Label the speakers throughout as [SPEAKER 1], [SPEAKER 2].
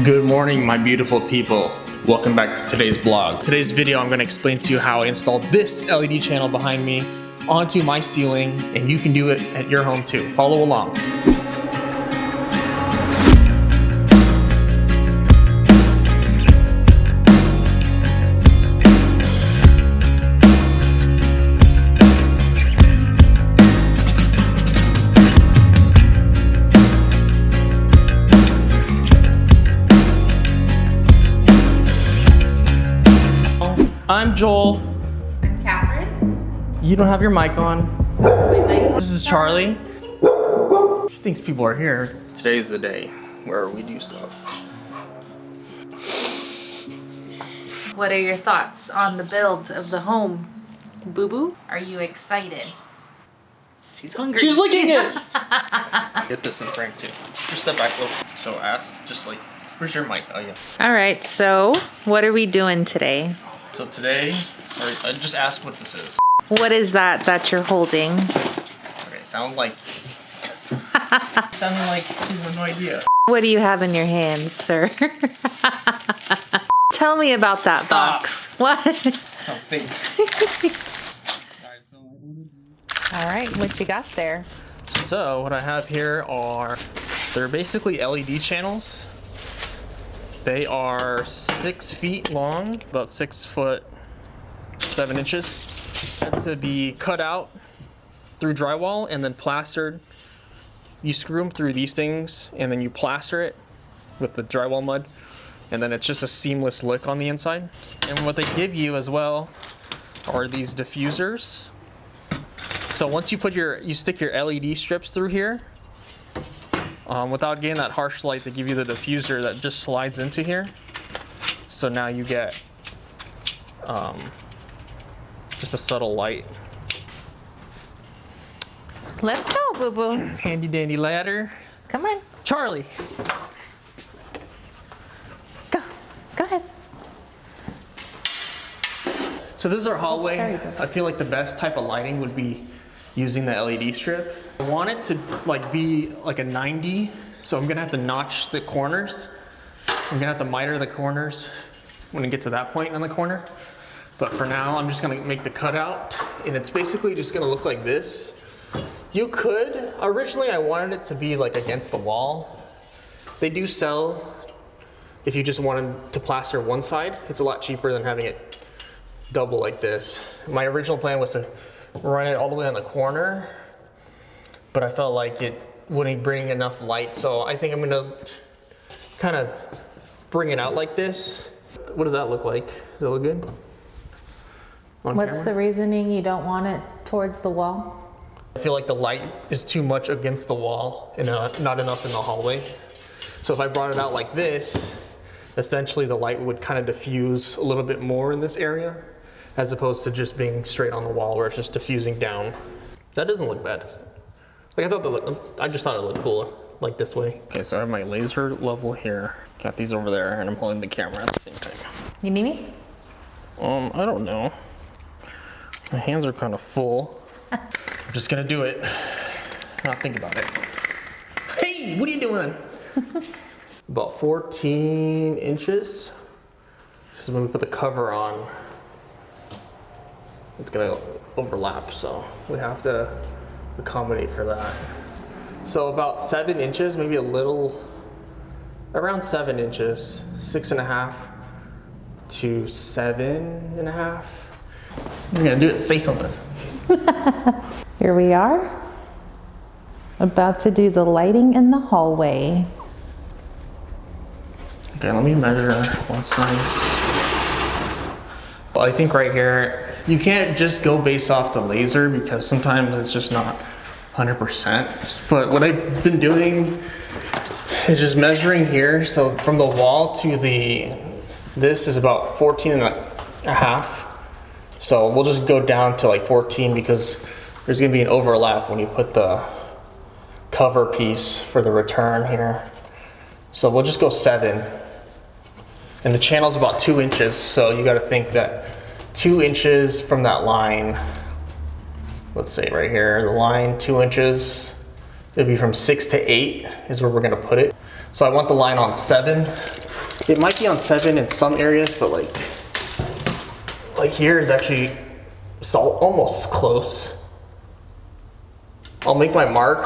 [SPEAKER 1] Good morning, my beautiful people. Welcome back to today's vlog. Today's video, I'm gonna explain to you how I installed this LED channel behind me onto my ceiling, and you can do it at your home too. Follow along. I'm Joel.
[SPEAKER 2] I'm Catherine.
[SPEAKER 1] You don't have your mic on.
[SPEAKER 2] My
[SPEAKER 1] This is Charlie. She thinks people are here. Today's the day where we do stuff.
[SPEAKER 2] What are your thoughts on the build of the home? Boo Boo? Are you excited? She's hungry.
[SPEAKER 1] She's licking it! Get this in frame too. Just step back a little. So asked, just like, where's your mic? Oh yeah.
[SPEAKER 2] All right, so what are we doing today?
[SPEAKER 1] So today, or I just asked what this is.
[SPEAKER 2] What is that you're holding?
[SPEAKER 1] Okay, sounding like you have no idea.
[SPEAKER 2] What do you have in your hands, sir? Tell me about that
[SPEAKER 1] Stop.
[SPEAKER 2] box. What?
[SPEAKER 1] Sound fake.
[SPEAKER 2] All right, what you got there?
[SPEAKER 1] So what I have here are, they're basically LED channels. They are 6 feet long, about 6 foot 7 inches. Had to be cut out through drywall and then plastered. You screw them through these things and then you plaster it with the drywall mud, and then it's just a seamless look on the inside. And what they give you as well are these diffusers. So once you stick your LED strips through here, without getting that harsh light, they give you the diffuser that just slides into here. So now you get just a subtle light.
[SPEAKER 2] Let's go, Boo Boo.
[SPEAKER 1] Handy dandy ladder.
[SPEAKER 2] Come on.
[SPEAKER 1] Charlie.
[SPEAKER 2] Go ahead.
[SPEAKER 1] So this is our hallway.
[SPEAKER 2] sorry, Boo.
[SPEAKER 1] I feel like the best type of lighting would be using the LED strip. I want it to be like a 90, so I'm gonna have to notch the corners. I'm gonna have to miter the corners when I get to that point on the corner. But for now, I'm just gonna make the cutout, and it's basically just gonna look like this. You could, originally I wanted it to be like against the wall. They do sell, if you just wanted to plaster one side, it's a lot cheaper than having it double like this. My original plan was to run it all the way on the corner, but I felt like it wouldn't bring enough light, so I think I'm gonna kind of bring it out like this. What does that look like? Does it look good? On
[SPEAKER 2] What's the
[SPEAKER 1] camera?
[SPEAKER 2] reasoning you don't want it towards the wall?
[SPEAKER 1] I feel like the light is too much against the wall and not enough in the hallway. So if I brought it out like this, essentially the light would kind of diffuse a little bit more in this area, as opposed to just being straight on the wall where it's just diffusing down. That doesn't look bad. Like I just thought it looked cooler, like this way. Okay, so I have my laser level here. Got these over there, and I'm holding the camera at the same time.
[SPEAKER 2] You need me?
[SPEAKER 1] I don't know. My hands are kind of full. I'm just gonna do it. Not think about it. Hey, what are you doing? About 14 inches. Just when we put the cover on, it's gonna overlap, so we have to accommodate for that. So about 7 inches, maybe around 7 inches, 6.5 to 7.5. You're gonna do it, say something.
[SPEAKER 2] Here we are, about to do the lighting in the hallway.
[SPEAKER 1] Okay, let me measure one size. Well, I think right here, you can't just go based off the laser because sometimes it's just not 100%. But what I've been doing is just measuring here. So from the wall to this is about 14.5. So we'll just go down to like 14 because there's gonna be an overlap when you put the cover piece for the return here. So we'll just go 7. And the channel's about 2 inches, so you gotta think that 2 inches from that line, let's say right here, the line 2 inches, it'd be from 6 to 8 is where we're gonna put it. So I want the line on 7 It might be on 7 in some areas, but like here is actually almost close. I'll make my mark.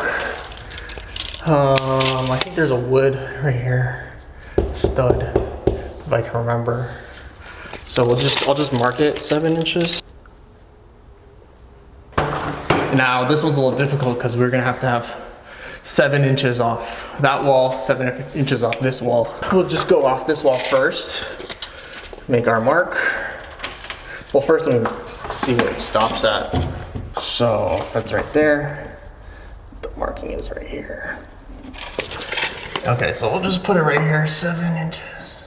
[SPEAKER 1] I think there's a wood right here, stud, if I can remember. So I'll just mark it 7 inches. Now this one's a little difficult because we're gonna have 7 inches off that wall, 7 inches off this wall. We'll just go off this wall first, make our mark. Well, first I'm gonna see what it stops at. So that's right there. The marking is right here. Okay, so we'll just put it right here, 7 inches.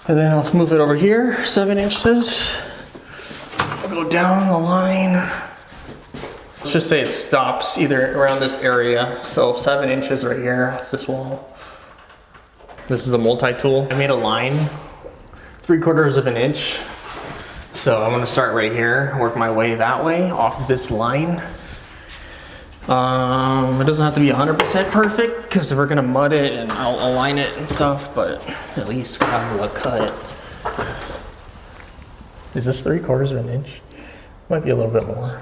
[SPEAKER 1] And then I'll move it over here, 7 inches. I'll go down the line. Let's just say it stops either around this area. So 7 inches right here off this wall. This is a multi-tool. I made a line, 3/4 of an inch. So I'm gonna start right here, work my way that way off this line. It doesn't have to be 100% perfect because we're gonna mud it and I'll align it and stuff, but at least we have a cut. Is this 3/4 of an inch? Might be a little bit more.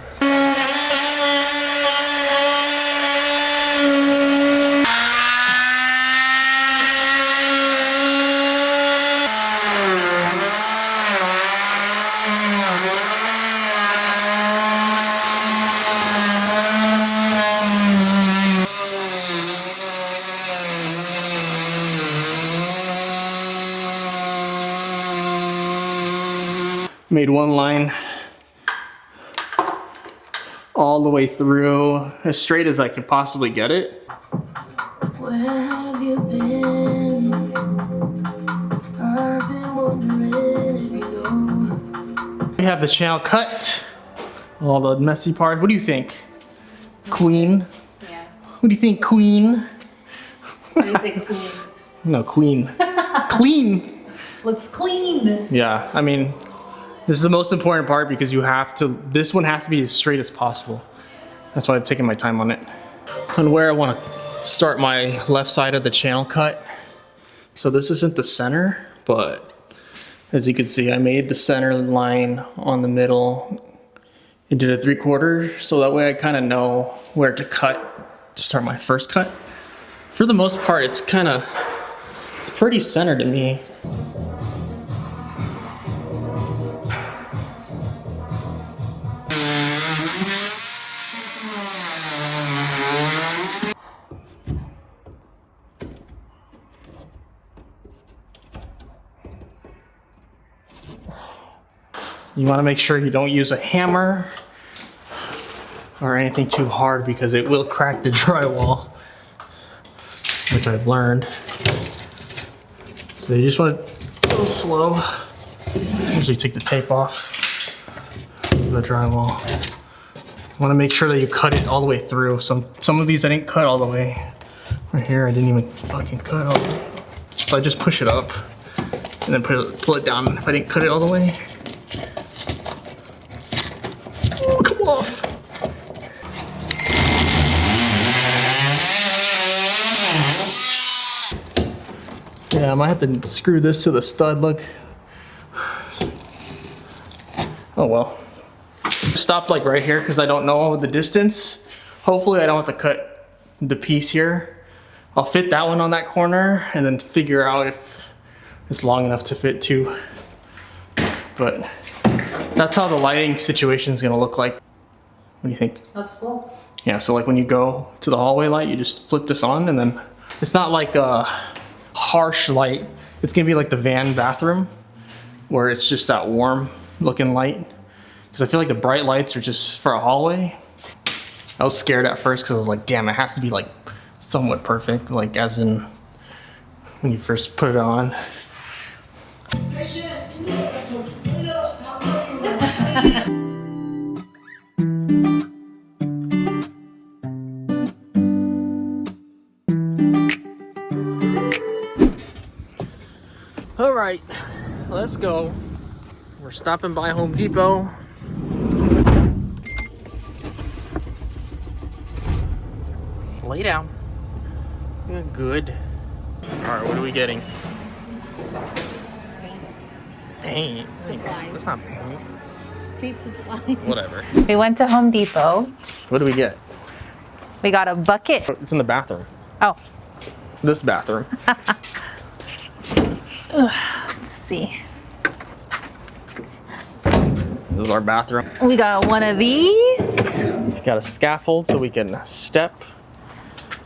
[SPEAKER 1] Made one line all the way through, as straight as I could possibly get it.
[SPEAKER 3] Where have you been? I've been wondering if you know.
[SPEAKER 1] We have the channel cut, all the messy parts. What do you think, Queen?
[SPEAKER 2] Yeah.
[SPEAKER 1] What do you think, Queen?
[SPEAKER 2] What do you think, queen?
[SPEAKER 1] No, Queen. Clean.
[SPEAKER 2] Looks clean.
[SPEAKER 1] Yeah, I mean, this is the most important part because you have to, this one has to be as straight as possible. That's why I'm taking my time on it. And where I want to start my left side of the channel cut. So this isn't the center, but as you can see, I made the center line on the middle and did a 3/4. So that way I kind of know where to cut to start my first cut. For the most part, it's pretty centered to me. You want to make sure you don't use a hammer or anything too hard because it will crack the drywall, which I've learned. So you just want to go slow. Usually take the tape off the drywall. You want to make sure that you cut it all the way through. Some of these I didn't cut all the way. Right here I didn't even fucking cut all the way. So I just push it up and then pull it down if I didn't cut it all the way. Oh, come off. Yeah, I might have to screw this to the stud, look. Oh well. Stopped like right here because I don't know the distance. Hopefully I don't have to cut the piece here. I'll fit that one on that corner and then figure out if it's long enough to fit too. But that's how the lighting situation is gonna look like. What do you think?
[SPEAKER 2] Looks cool.
[SPEAKER 1] Yeah, so like when you go to the hallway light, you just flip this on and then it's not like a harsh light. It's gonna be like the van bathroom where it's just that warm looking light. Because I feel like the bright lights are just for a hallway. I was scared at first because I was like, damn, it has to be like somewhat perfect. Like as in when you first put it on. All right, let's go. We're stopping by Home Depot. Lay down. Good. All right, what are we getting? Paint?
[SPEAKER 2] Supplies.
[SPEAKER 1] That's not paint.
[SPEAKER 2] Paint supplies.
[SPEAKER 1] Whatever.
[SPEAKER 2] We went to Home Depot.
[SPEAKER 1] What do we get?
[SPEAKER 2] We got a bucket.
[SPEAKER 1] It's in the bathroom.
[SPEAKER 2] Oh,
[SPEAKER 1] This bathroom.
[SPEAKER 2] let's see.
[SPEAKER 1] This is our bathroom.
[SPEAKER 2] We got one of these.
[SPEAKER 1] Got a scaffold so we can step.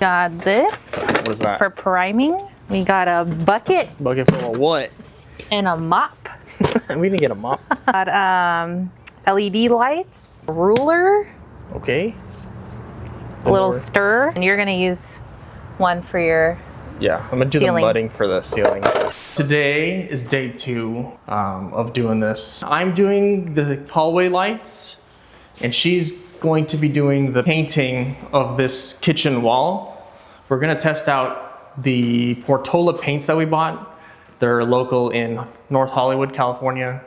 [SPEAKER 2] Got this
[SPEAKER 1] What is that?
[SPEAKER 2] for priming. We got a bucket
[SPEAKER 1] Bucket full of what?
[SPEAKER 2] and a mop.
[SPEAKER 1] We didn't get a mop.
[SPEAKER 2] Got LED lights, a ruler,
[SPEAKER 1] Okay.
[SPEAKER 2] a little
[SPEAKER 1] Lord.
[SPEAKER 2] stir, and you're gonna use one for your.
[SPEAKER 1] Yeah, I'm gonna do
[SPEAKER 2] Ceiling.
[SPEAKER 1] the mudding for the ceiling. Today is day 2 of doing this. I'm doing the hallway lights, and she's going to be doing the painting of this kitchen wall. We're gonna test out the Portola paints that we bought. They're local in North Hollywood, California.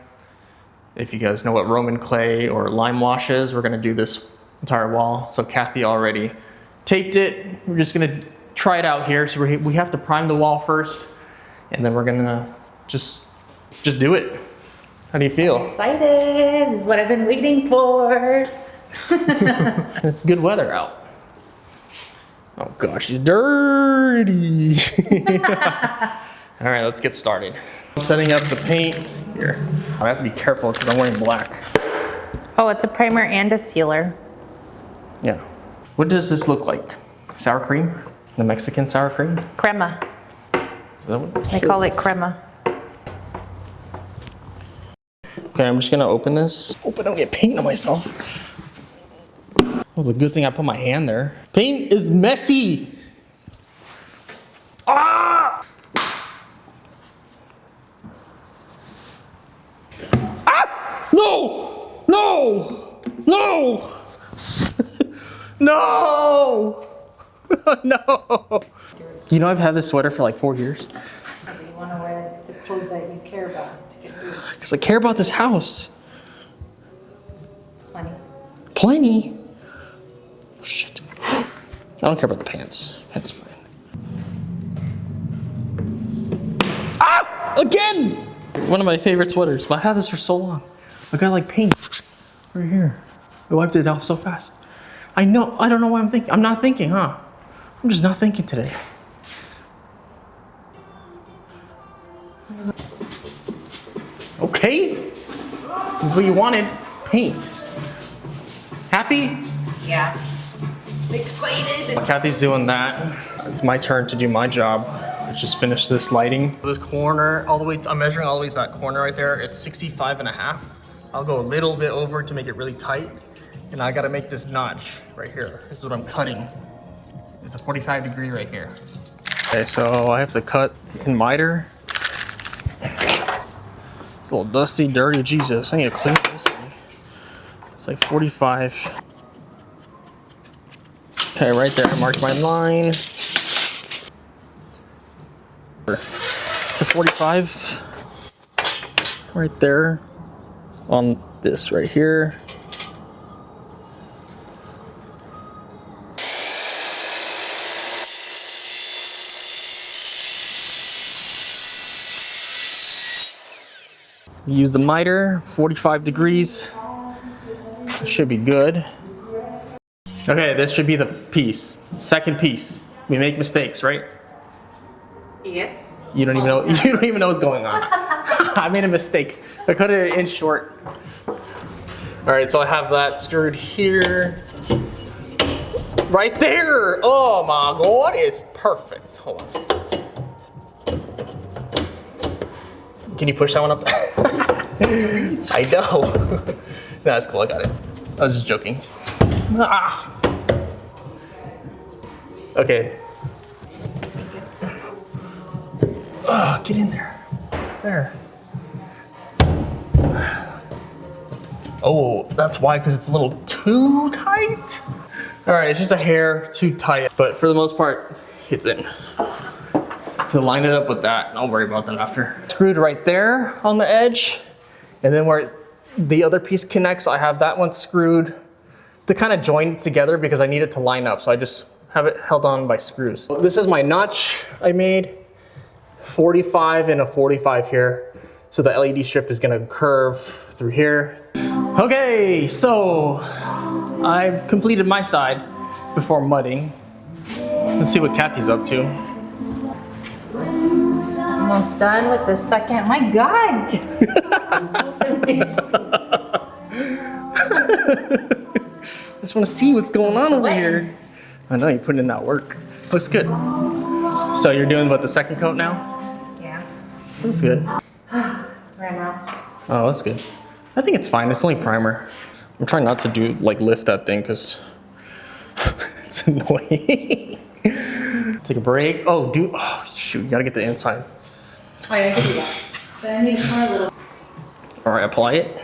[SPEAKER 1] If you guys know what Roman clay or lime wash is, we're gonna do this entire wall. So Kathy already taped it. We're just gonna try it out here. So we have to prime the wall first, and then we're gonna just do it. How do you feel?
[SPEAKER 2] Excited! This is what I've been waiting for.
[SPEAKER 1] It's good weather out. Oh gosh, she's dirty. All right, let's get started. I'm setting up the paint here. I have to be careful because I'm wearing black.
[SPEAKER 2] Oh, it's a primer and a sealer.
[SPEAKER 1] Yeah. What does this look like? Sour cream? The Mexican sour cream?
[SPEAKER 2] Crema.
[SPEAKER 1] Is that what?
[SPEAKER 2] They call it crema.
[SPEAKER 1] Okay, I'm just gonna open this. Hope I don't get paint on myself. It was a good thing I put my hand there. Paint is messy. Ah! Ah! No! No! No! No! No! You know I've had this sweater for like 4 years.
[SPEAKER 2] You want to wear the clothes that you care about to get through.
[SPEAKER 1] Because I care about this house.
[SPEAKER 2] Plenty.
[SPEAKER 1] Plenty? Oh, shit. I don't care about the pants. That's fine. Ah! Again! One of my favorite sweaters, but I had this for so long. I got like paint right here. I wiped it off so fast. I know, I don't know why I'm thinking. I'm not thinking, huh? I'm just not thinking today. Okay. This is what you wanted. Paint. Happy?
[SPEAKER 2] Yeah. Excited.
[SPEAKER 1] Kathy's doing that. It's my turn to do my job. Let's just finish this lighting. This corner, all the way, I'm measuring all the way to that corner right there. It's 65.5. I'll go a little bit over to make it really tight. And I gotta make this notch right here. This is what I'm cutting. It's a 45 degree right here. Okay, so I have to cut in miter. It's a little dusty, dirty, Jesus. I need to clean this thing. It's like 45. Okay, right there, I marked my line. It's a 45. Right there. On this right here. Use the miter, 45 degrees. It should be good. Okay, this should be the piece. Second piece. We make mistakes, right?
[SPEAKER 2] Yes.
[SPEAKER 1] You don't even know. You don't even know what's going on. I made a mistake. I cut it an inch short. All right, so I have that screwed here, right there. Oh my God, it's perfect. Hold on. Can you push that one up? I know. No, that's cool. I got it. I was just joking. Ah. Okay. Oh, get in there. There. Oh, that's why, because it's a little too tight. All right, it's just a hair too tight, but for the most part, it's in. To line it up with that, I'll worry about that after. Screwed right there on the edge, and then where the other piece connects, I have that one screwed to kind of join it together because I need it to line up, so I just have it held on by screws. This is my notch I made 45 and a 45 here. So the LED strip is gonna curve through here. Okay, so I've completed my side before mudding. Let's see what Kathy's up to.
[SPEAKER 2] Almost done with the second. My God.
[SPEAKER 1] I just want to see what's going on over here. I know you're putting in that work. Looks good. So you're doing what, the second coat now?
[SPEAKER 2] Yeah.
[SPEAKER 1] That's good.
[SPEAKER 2] Ran out.
[SPEAKER 1] Oh, that's good. I think it's fine. It's only primer. I'm trying not to do lift that thing because it's annoying. Take a break. Oh, shoot! You gotta get the inside.
[SPEAKER 2] Oh, yeah, I can do that. But I need more little.
[SPEAKER 1] All right, apply it.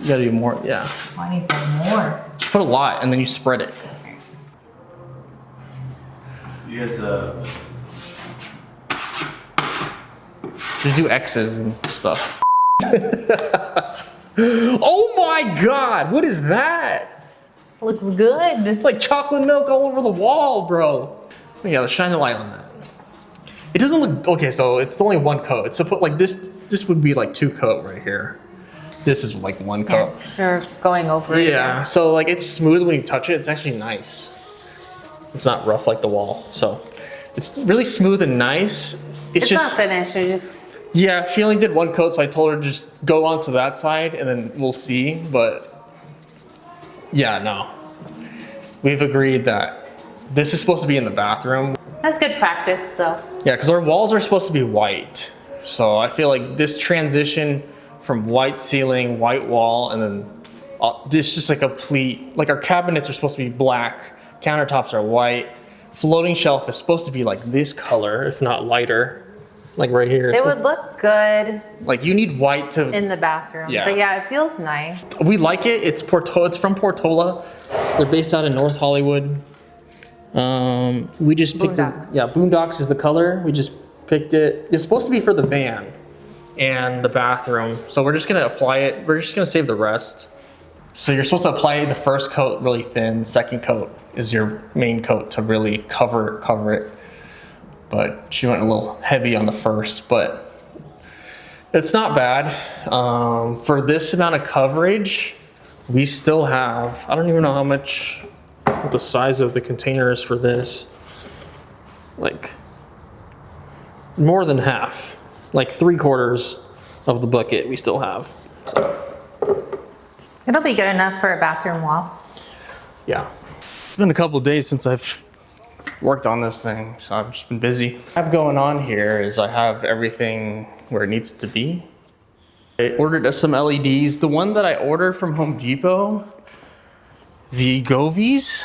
[SPEAKER 1] You gotta do more. Yeah.
[SPEAKER 2] Oh, I need more.
[SPEAKER 1] Just put a lot and then you spread it.
[SPEAKER 4] You guys,
[SPEAKER 1] Just do X's and stuff. Oh my God! What is that?
[SPEAKER 2] Looks good.
[SPEAKER 1] It's like chocolate milk all over the wall, bro. Yeah, let's shine the light on that. It doesn't look okay. So it's only one coat. It's supposed like this. This would be like 2 coat right here. This is like 1 coat.
[SPEAKER 2] Yeah, so we're going over it.
[SPEAKER 1] Yeah. So like it's smooth when you touch it. It's actually nice. It's not rough like the wall. So it's really smooth and nice.
[SPEAKER 2] It's
[SPEAKER 1] just
[SPEAKER 2] not finished. It's just.
[SPEAKER 1] yeah. She only did 1 coat, so I told her to just go on to that side and then we'll see. But yeah, no. We've agreed that this is supposed to be in the bathroom.
[SPEAKER 2] That's good practice, though.
[SPEAKER 1] Yeah, because our walls are supposed to be white. So I feel like this transition from white ceiling, white wall, and then this just like a complete, like our cabinets are supposed to be black, countertops are white, floating shelf is supposed to be like this color, if not lighter, like right here.
[SPEAKER 2] It would look good
[SPEAKER 1] like you need white to,
[SPEAKER 2] in the bathroom.
[SPEAKER 1] Yeah.
[SPEAKER 2] But yeah, it feels nice.
[SPEAKER 1] we like it. It's from Portola. They're based out in North Hollywood. We just picked
[SPEAKER 2] Boondocks.
[SPEAKER 1] Yeah, Boondocks is the color. We just picked it. It's supposed to be for the van and the bathroom. So we're just gonna apply it. We're just gonna save the rest. So you're supposed to apply the first coat really thin. Second coat is your main coat to really cover it. But she went a little heavy on the first, but it's not bad. For this amount of coverage, we still have, I don't even know how much the size of the container is for this. Like more than half, like 3/4 of the bucket we still have. So
[SPEAKER 2] It'll be good enough for a bathroom wall.
[SPEAKER 1] yeah, it's been a couple of days since I've worked on this thing, so I've just been busy. What I have going on here is I have everything where it needs to be. I ordered some LEDs. The one that I ordered from Home Depot, the Govies.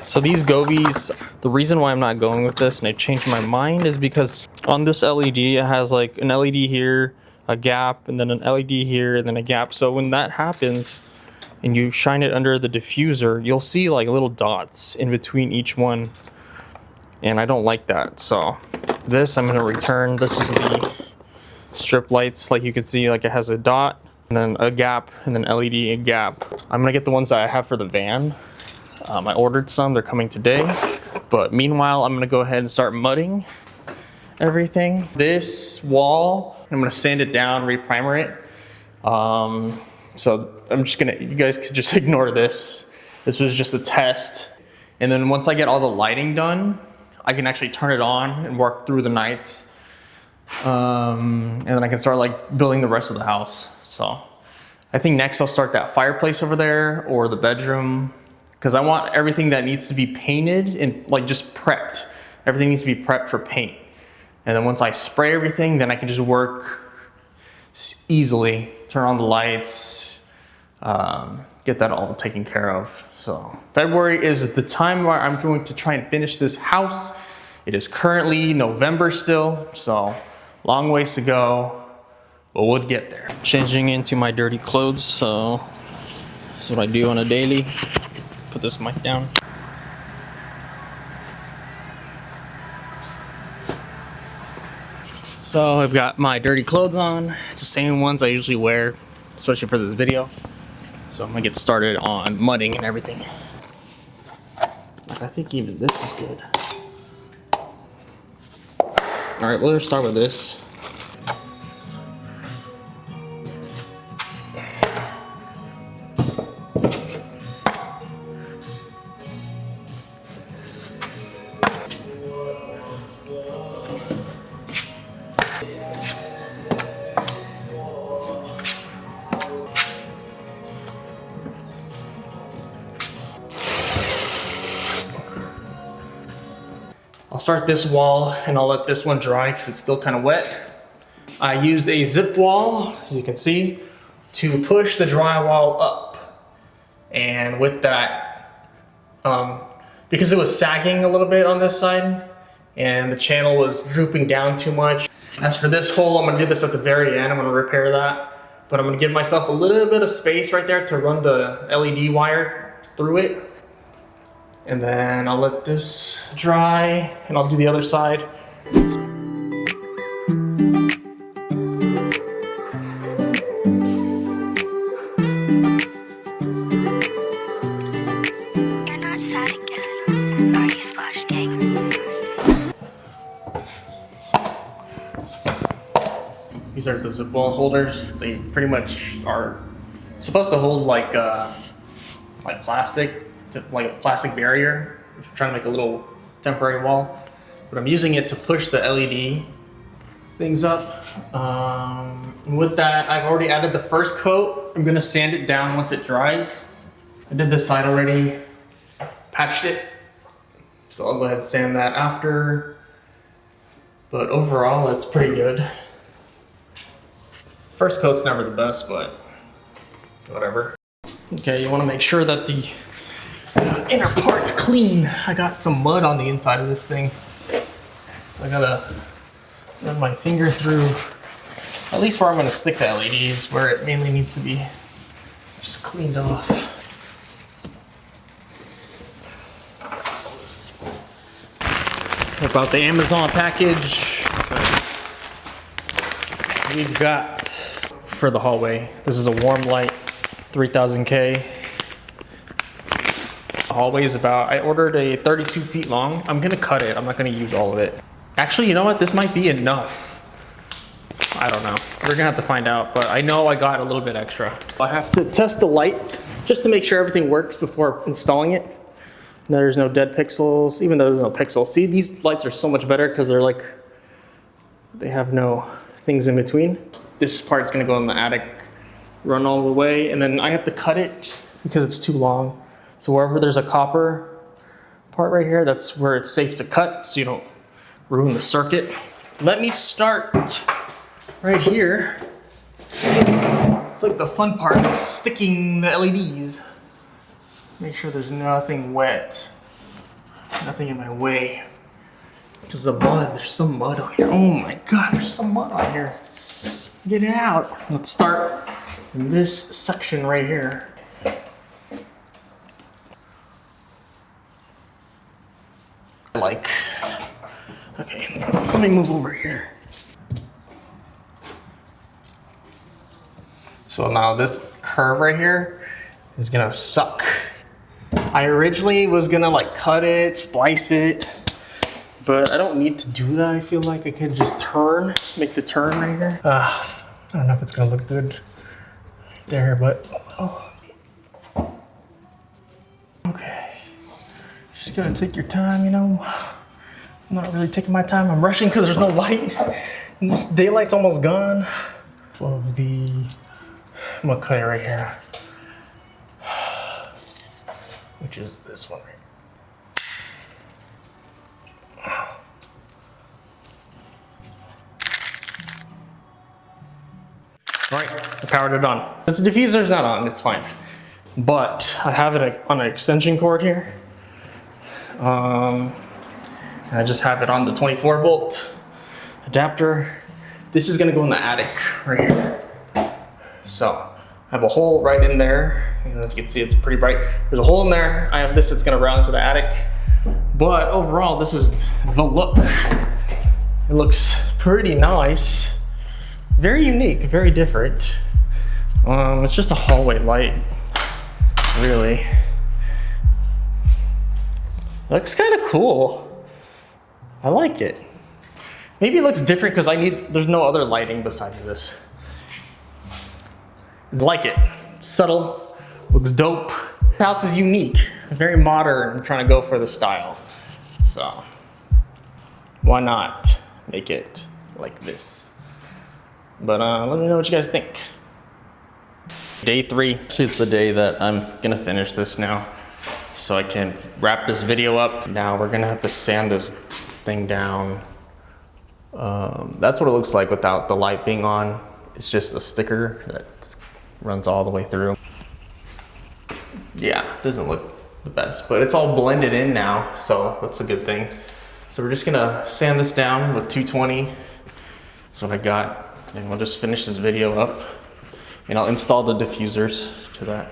[SPEAKER 1] So these Govies, the reason why I'm not going with this and I changed my mind is because on this LED, it has like an LED here, a gap, and then an LED here, and then a gap. So when that happens and you shine it under the diffuser, you'll see like little dots in between each one. And I don't like that. So this I'm gonna return. This is the strip lights. Like you can see, like it has a dot, and then a gap, and then LED, a gap. I'm gonna get the ones that I have for the van. I ordered some, they're coming today. But meanwhile, I'm gonna go ahead and start mudding everything. This wall, I'm gonna sand it down, re-primer it. So I'm just gonna, you guys could just ignore this. This was just a test. And then once I get all the lighting done, I can actually turn it on and work through the nights. And then I can start like building the rest of the house. So I think next I'll start that fireplace over there or the bedroom, because I want everything that needs to be painted and like just prepped. Everything needs to be prepped for paint. And then once I spray everything, then I can just work easily, turn on the lights, get that all taken care of. So February is the time where I'm going to try and finish this house. It is currently November still, so long ways to go, but we'll get there. Changing into my dirty clothes, so that's what I do on a daily. Put this mic down. So I've got my dirty clothes on. It's the same ones I usually wear, especially for this video. So I'm gonna get started on mudding and everything. I think even this is good. All right, we'll start with this. I'll start this wall and I'll let this one dry because it's still kind of wet. I used a zip wall, as you can see, to push the drywall up. And with that, because it was sagging a little bit on this side and the channel was drooping down too much. As for this hole, I'm gonna do this at the very end. I'm gonna repair that. But I'm gonna give myself a little bit of space right there to run the LED wire through it. And then I'll let this dry and I'll do the other side.
[SPEAKER 4] You're not sad again, are you, Splash Gang?
[SPEAKER 1] These are the zip wall holders. They pretty much are supposed to hold like plastic, like a plastic barrier. If you're trying to make a little temporary wall. But I'm using it to push the LED things up. With that, I've already added the first coat. I'm gonna sand it down once it dries. I did this side already, patched it. So I'll go ahead and sand that after. But overall, it's pretty good. First coat's never the best, but whatever. Okay, you wanna make sure that the inner part's clean. I got some mud on the inside of this thing. So I gotta run my finger through, at least where I'm gonna stick the LEDs, where it mainly needs to be just cleaned off. About the Amazon package, we've got for the hallway. This is a warm light 3000K. The hallway is about, I ordered a 32 feet long. I'm gonna cut it, I'm not gonna use all of it. Actually, you know what? This might be enough. I don't know. We're gonna have to find out, but I know I got a little bit extra. I have to test the light just to make sure everything works before installing it. There's no dead pixels, even though there's no pixels. See, these lights are so much better because they're like, they have no things in between. This part's gonna go in the attic, run all the way, and then I have to cut it because it's too long. So wherever there's a copper part right here, that's where it's safe to cut so you don't ruin the circuit. Let me start right here. It's like the fun part of sticking the LEDs. Make sure there's nothing wet, nothing in my way. Just the mud, there's some mud on here. Oh my God, there's some mud on here. Get it out. Let's start in this section right here. Okay, let me move over here. So now this curve right here is gonna suck. I originally was gonna like cut it, splice it, but I don't need to do that. I feel like I could just turn, make the turn right here. I don't know if it's gonna look good there, but oh. Okay, just gotta take your time, you know. I'm not really taking my time. I'm rushing because there's no light. And this daylight's almost gone. Of the, I'm gonna cut it right here, which is this one right here. All right, I powered it on. The diffuser's not on, it's fine. But I have it on an extension cord here. And I just have it on the 24 volt adapter. This is gonna go in the attic right here. So I have a hole right in there. And as you can see, it's pretty bright. There's a hole in there. I have this that's gonna round to the attic. But overall, this is the look. It looks pretty nice. Very unique, very different. It's just a hallway light, really. Looks kind of cool. I like it. Maybe it looks different because there's no other lighting besides this. I like it. Subtle, looks dope. The house is unique, very modern. I'm trying to go for the style. So, why not make it like this? But let me know what you guys think. Day 3. Actually, it's the day that I'm gonna finish this now, so I can wrap this video up. Now we're gonna have to sand this thing down. That's what it looks like without the light being on. It's just a sticker that runs all the way through. Yeah, doesn't look the best, but it's all blended in now, so that's a good thing. So we're just gonna sand this down with 220. That's what I got, and we'll just finish this video up, and I'll install the diffusers to that.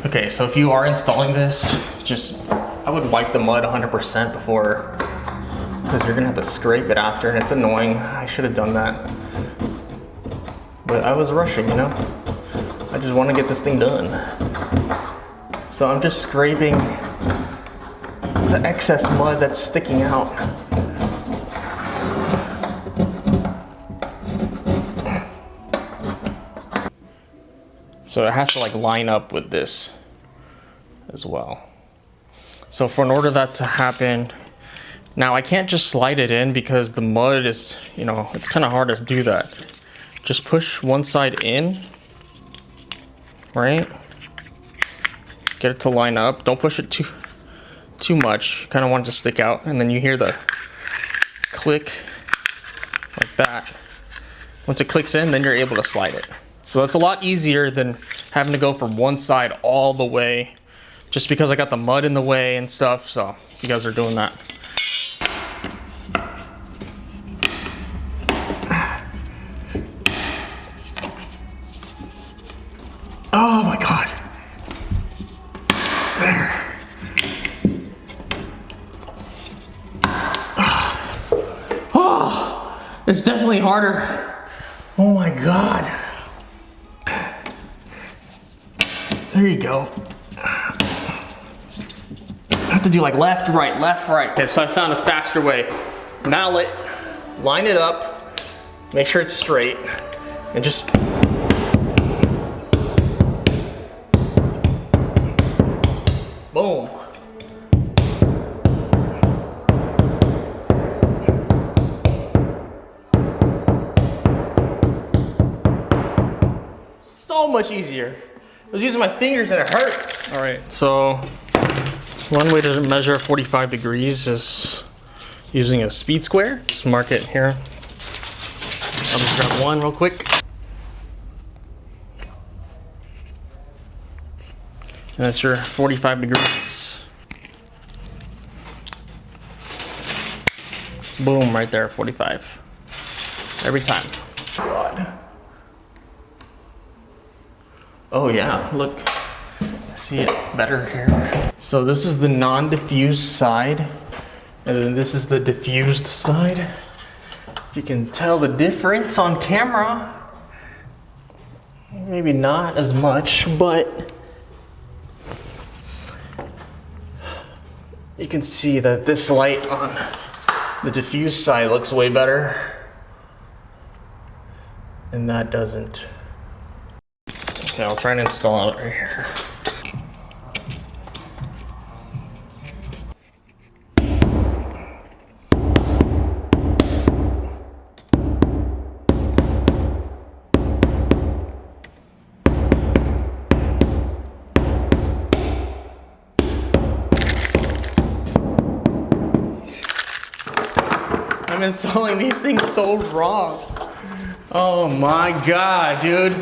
[SPEAKER 1] Okay, so if you are installing this, I would wipe the mud 100% before, because you're gonna have to scrape it after, and it's annoying. I should have done that, but I was rushing, you know? I just want to get this thing done. So I'm just scraping the excess mud that's sticking out. So it has to like line up with this as well. So in order that to happen, now I can't just slide it in because the mud is, you know, it's kind of hard to do that. Just push one side in, right? Get it to line up. Don't push it too much. Kind of want it to stick out, and then you hear the click like that. Once it clicks in, then you're able to slide it. So that's a lot easier than having to go from one side all the way, just because I got the mud in the way and stuff. So if you guys are doing that. Oh my God. There. Oh, it's definitely harder. Oh my God. There you go. I have to do like left, right, left, right. Okay, so I found a faster way. Mallet, line it up, make sure it's straight, and just boom. So much easier. I was using my fingers and it hurts. All right, so one way to measure 45 degrees is using a speed square. Just mark it here. I'll just grab one real quick. And that's your 45 degrees. Boom, right there, 45. Every time. God. Oh yeah, look, I see it better here. So this is the non-diffused side, and then this is the diffused side. If you can tell the difference on camera, maybe not as much, but you can see that this light on the diffused side looks way better, and that doesn't. Okay, I'll try and install it right here. I'm installing these things so wrong. Oh my God, dude.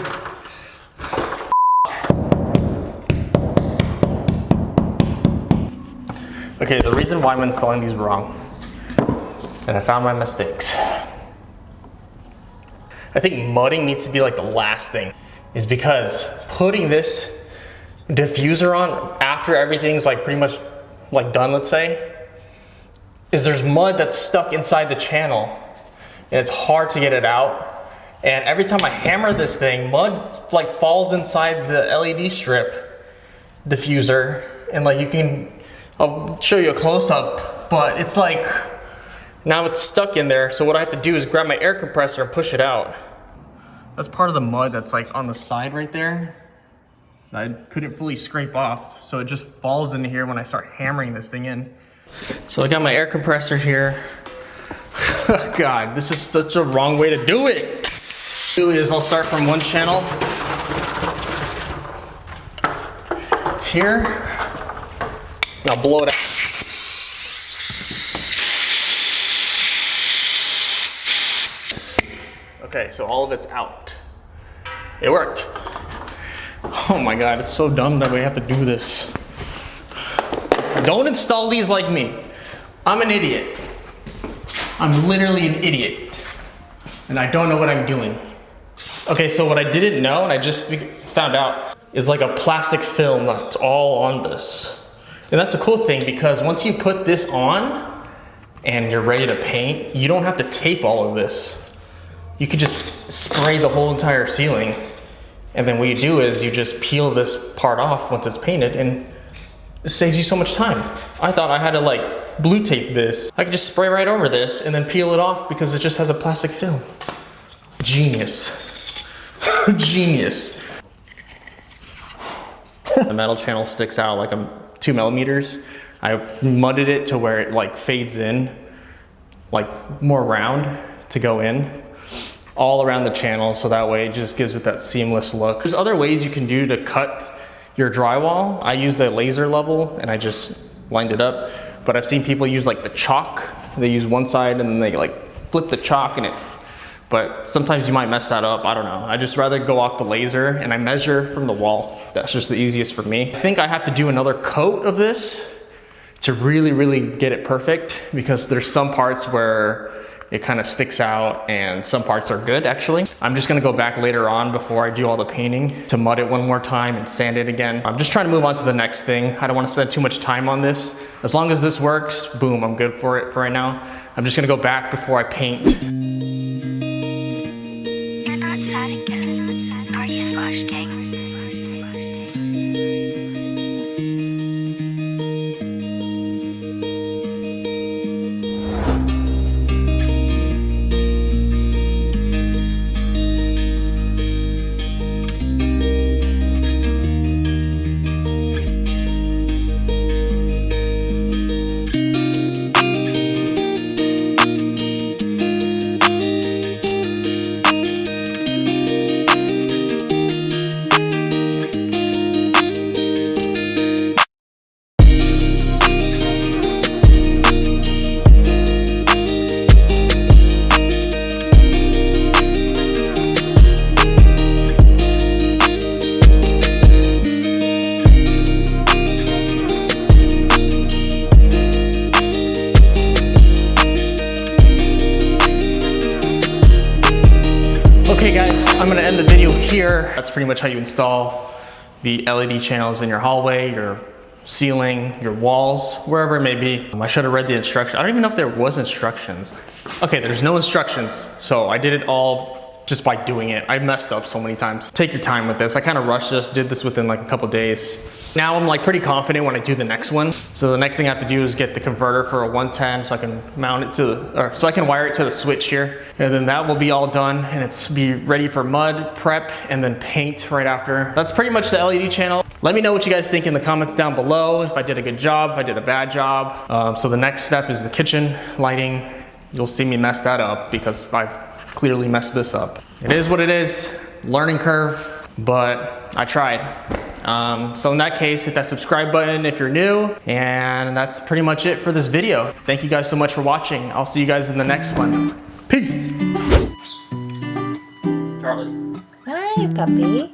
[SPEAKER 1] Okay, the reason why I'm installing these wrong, and I found my mistakes. I think mudding needs to be like the last thing, is because putting this diffuser on after everything's like pretty much like done, let's say, is there's mud that's stuck inside the channel and it's hard to get it out. And every time I hammer this thing, mud like falls inside the LED strip diffuser, and like you can, I'll show you a close-up, but it's like, now it's stuck in there. So what I have to do is grab my air compressor and push it out. That's part of the mud that's like on the side right there. I couldn't fully scrape off, so it just falls in here when I start hammering this thing in. So I got my air compressor here. God, this is such a wrong way to do it. Do is I'll start from one channel here, and I'll blow it out. Okay, so all of it's out. It worked. Oh my God, it's so dumb that we have to do this. Don't install these like me. I'm an idiot. I'm literally an idiot. And I don't know what I'm doing. Okay, so what I didn't know, and I just found out, is like a plastic film that's all on this. And that's a cool thing, because once you put this on and you're ready to paint, you don't have to tape all of this. You could just spray the whole entire ceiling. And then what you do is you just peel this part off once it's painted, and it saves you so much time. I thought I had to like blue tape this. I could just spray right over this and then peel it off because it just has a plastic film. Genius. Genius. The metal channel sticks out like 2 millimeters. I mudded it to where it like fades in, like more round to go in all around the channel, so that way it just gives it that seamless look. There's other ways you can do to cut your drywall. I use a laser level and I just lined it up, but I've seen people use like the chalk. They use one side and then they like flip the chalk in it. But sometimes you might mess that up, I don't know. I just rather go off the laser and I measure from the wall. That's just the easiest for me. I think I have to do another coat of this to really, really get it perfect, because there's some parts where it kind of sticks out and some parts are good actually. I'm just gonna go back later on before I do all the painting to mud it one more time and sand it again. I'm just trying to move on to the next thing. I don't want to spend too much time on this. As long as this works, boom, I'm good for it for right now. I'm just gonna go back before I paint.
[SPEAKER 4] You're not sad again, are you, Splash Gang?
[SPEAKER 1] Okay guys, I'm gonna end the video here. That's pretty much how you install the LED channels in your hallway, your ceiling, your walls, wherever it may be. I should have read the instructions. I don't even know if there was instructions. Okay, there's no instructions, so I did it all just by doing it. I messed up so many times. Take your time with this. I kind of rushed this, did this within like a couple days. Now I'm like pretty confident when I do the next one. So the next thing I have to do is get the converter for a 110 so I can mount it to so I can wire it to the switch here. And then that will be all done and it's be ready for mud, prep, and then paint right after. That's pretty much the LED channel. Let me know what you guys think in the comments down below, if I did a good job, if I did a bad job. So the next step is the kitchen lighting. You'll see me mess that up because I've clearly messed this up. It is what it is, learning curve, but I tried. So in that case, hit that subscribe button if you're new. And that's pretty much it for this video. Thank you guys so much for watching. I'll see you guys in the next one. Peace. Charlie.
[SPEAKER 2] Hi, puppy.